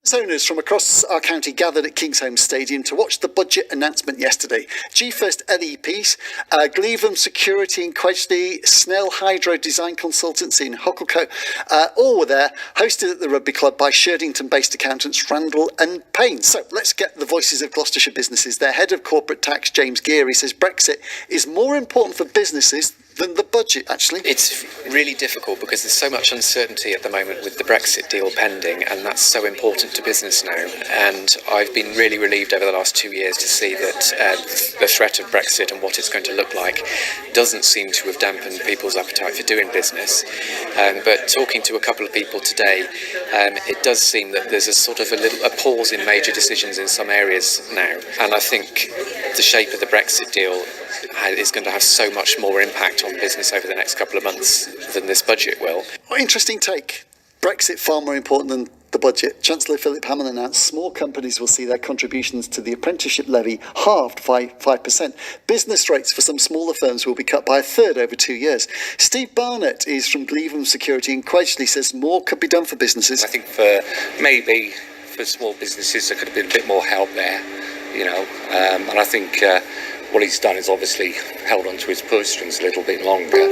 Owners from across our county gathered at Kingsholm Stadium to watch the budget announcement yesterday. G1st LEPs, Glevum Security in Quedgley, Snell Hydro Design Consultancy in Hucklecote, all were there, hosted at the rugby club by Sherdington-based accountants Randall and Payne. So let's get the voices of Gloucestershire businesses. Their head of corporate tax, James Geary, says Brexit is more important for businesses than the budget, actually. It's really difficult because there's so much uncertainty at the moment with the Brexit deal pending, and that's so important to business now. And I've been really relieved over the last 2 years to see that the threat of Brexit and what it's going to look like doesn't seem to have dampened people's appetite for doing business. But talking to a couple of people today, it does seem that there's a sort of a pause in major decisions in some areas now. And I think the shape of the Brexit deal is going to have so much more impact on business over the next couple of months than this budget will. Interesting take. Brexit far more important than the budget. Chancellor Philip Hammond announced small companies will see their contributions to the apprenticeship levy halved by 5%. Business rates for some smaller firms will be cut by a third over 2 years. Steve Barnett is from Glevum Security in Quedgley, says more could be done for businesses. I think for small businesses there could have been a bit more help there, and I think what he's done is obviously held onto his purse strings a little bit longer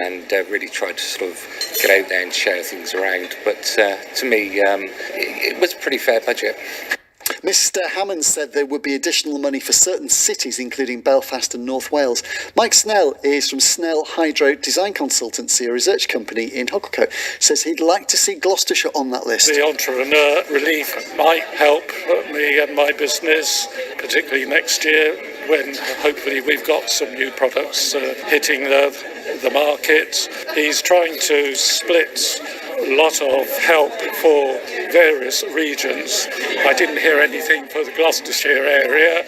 and really tried to sort of get out there and share things around. But to me, it was a pretty fair budget. Mr Hammond said there would be additional money for certain cities, including Belfast and North Wales. Mike Snell is from Snell Hydro Design Consultancy, a research company in Hucklecote, says he'd like to see Gloucestershire on that list. The entrepreneur relief might help me and my business, particularly next year, when hopefully we've got some new products hitting the market. He's trying to split a lot of help for various regions. I didn't hear anything for the Gloucestershire area.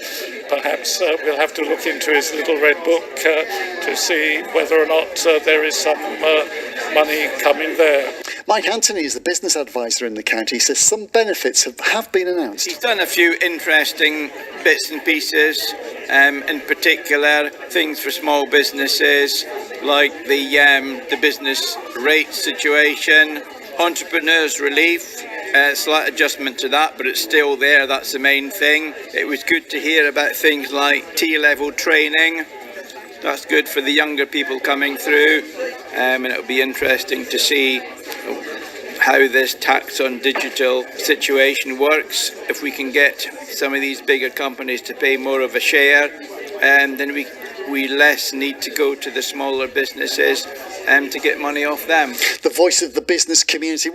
Perhaps we'll have to look into his little red book to see whether or not there is some money coming there. Mike Anthony is the business advisor in the county. He says some benefits have been announced. He's done a few interesting bits and pieces, in particular things for small businesses like the business rate situation, entrepreneurs relief, slight adjustment to that, but it's still there. That's the main thing. It was good to hear about things like T-level training. That's good for the younger people coming through, and it'll be interesting to see how this tax on digital situation works. If we can get some of these bigger companies to pay more of a share, then we less need to go to the smaller businesses to get money off them. The voice of the business community.